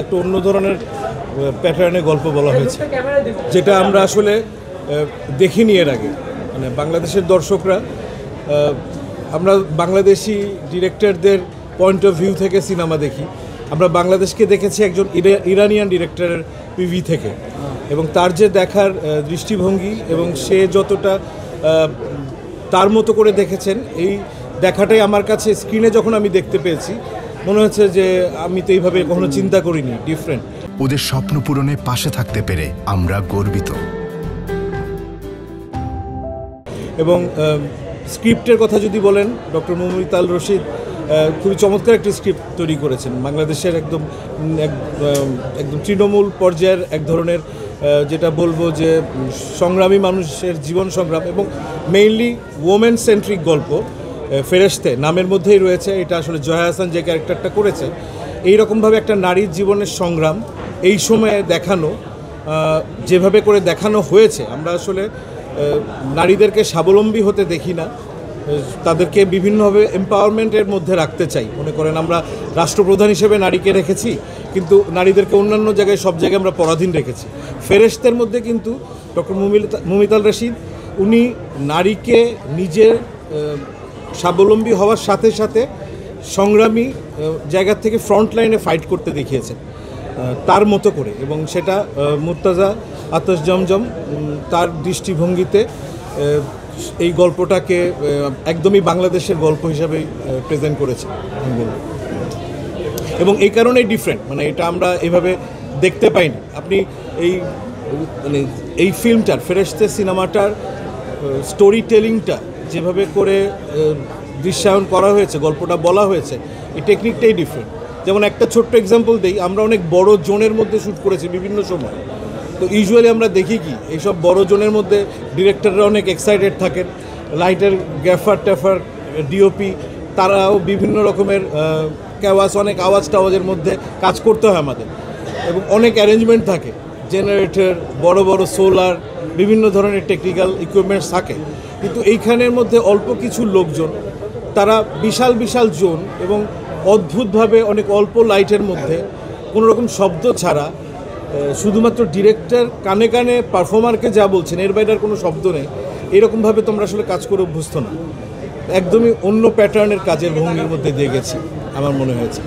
একটা অন্য ধরনের প্যাটার্নে গল্প বলা হয়েছে, যেটা আমরা আসলে দেখিনি এর আগে। মানে বাংলাদেশের দর্শকরা, আমরা বাংলাদেশি ডিরেক্টরদের পয়েন্ট অফ ভিউ থেকে সিনেমা দেখি। আমরা বাংলাদেশকে দেখেছি একজন ইরানিয়ান ডিরেক্টরের পিভি থেকে, এবং তার যে দেখার দৃষ্টিভঙ্গি এবং সে যতটা তার মতো করে দেখেছেন, এই দেখাটাই আমার কাছে স্ক্রিনে যখন আমি দেখতে পেয়েছি মনে হচ্ছে যে আমি তো এইভাবে কখনো চিন্তা করিনি, ডিফারেন্ট। ওদের স্বপ্ন পূরণে পাশে থাকতে পেরে আমরা গর্বিত। এবং স্ক্রিপ্টের কথা যদি বলেন, ডক্টর মুমিতাল রশিদ খুবই চমৎকার একটি স্ক্রিপ্ট তৈরি করেছেন। বাংলাদেশের একদম তৃণমূল পর্যায়ের এক ধরনের, যেটা বলবো যে সংগ্রামী মানুষের জীবন সংগ্রাম, এবং মেইনলি ওমেন সেন্ট্রিক গল্প। ফেরেশতে নামের মধ্যেই রয়েছে, এটা আসলে জয়া হাসান যে ক্যারেক্টারটা করেছে, এইরকমভাবে একটা নারীর জীবনের সংগ্রাম এই সময়ে দেখানো, যেভাবে করে দেখানো হয়েছে। আমরা আসলে নারীদেরকে স্বাবলম্বী হতে দেখি না, তাদেরকে বিভিন্নভাবে এম্পাওয়ারমেন্টের মধ্যে রাখতে চাই। মনে করেন আমরা রাষ্ট্রপ্রধান হিসেবে নারীকে রেখেছি, কিন্তু নারীদেরকে অন্যান্য জায়গায় সব জায়গায় আমরা পরাধীন রেখেছি। ফেরেশতের মধ্যে কিন্তু ডক্টর মুমিতাল রশিদ উনি নারীকে নিজের স্বাবলম্বী হওয়ার সাথে সাথে সংগ্রামী জায়গা থেকে ফ্রন্ট লাইনে ফাইট করতে দেখিয়েছেন তার মতো করে, এবং সেটা মুর্তাজা আতশ জমজম তার দৃষ্টিভঙ্গিতে এই গল্পটাকে একদমই বাংলাদেশের গল্প হিসাবেই প্রেজেন্ট করেছে আমি বলব। এবং এই কারণেই ডিফারেন্ট, মানে এটা আমরা এভাবে দেখতে পাইনি। আপনি এই ফিল্মটার, ফেরেশতে সিনেমাটার স্টোরি টেলিংটা যেভাবে করে দৃশ্যায়ন করা হয়েছে, গল্পটা বলা হয়েছে, এই টেকনিকটাই ডিফারেন্ট। যেমন একটা ছোট্ট এক্সাম্পল দিই, আমরা অনেক বড় জোনের মধ্যে শ্যুট করেছি বিভিন্ন সময়। তো ইউজুয়ালি আমরা দেখি কি, এইসব বড় জোনের মধ্যে ডিরেক্টররা অনেক এক্সাইটেড থাকেন, লাইটের গ্যাফার ট্যাফার ডিওপি তারাও বিভিন্ন রকমের ক্যাওয়াস, অনেক আওয়াজ টাওয়াজের মধ্যে কাজ করতে হয় আমাদের, এবং অনেক অ্যারেঞ্জমেন্ট থাকে, জেনারেটর, বড় বড় সোলার, বিভিন্ন ধরনের টেকনিক্যাল ইকুইপমেন্টস থাকে। কিন্তু এইখানের মধ্যে অল্প কিছু লোকজন, তারা বিশাল বিশাল জোন এবং অদ্ভুতভাবে অনেক অল্প লাইটের মধ্যে কোনো রকম শব্দ ছাড়া শুধুমাত্র ডিরেক্টর কানে কানে পারফর্মারকে যা বলছেন, এর বাইরে আর কোনো শব্দ নেই, এরকমভাবে তোমরা আসলে কাজ করে অভ্যস্ত না। একদমই অন্য প্যাটার্নের কাজের ভঙ্গির মধ্যে দিয়ে গেছি আমার মনে হয়েছে।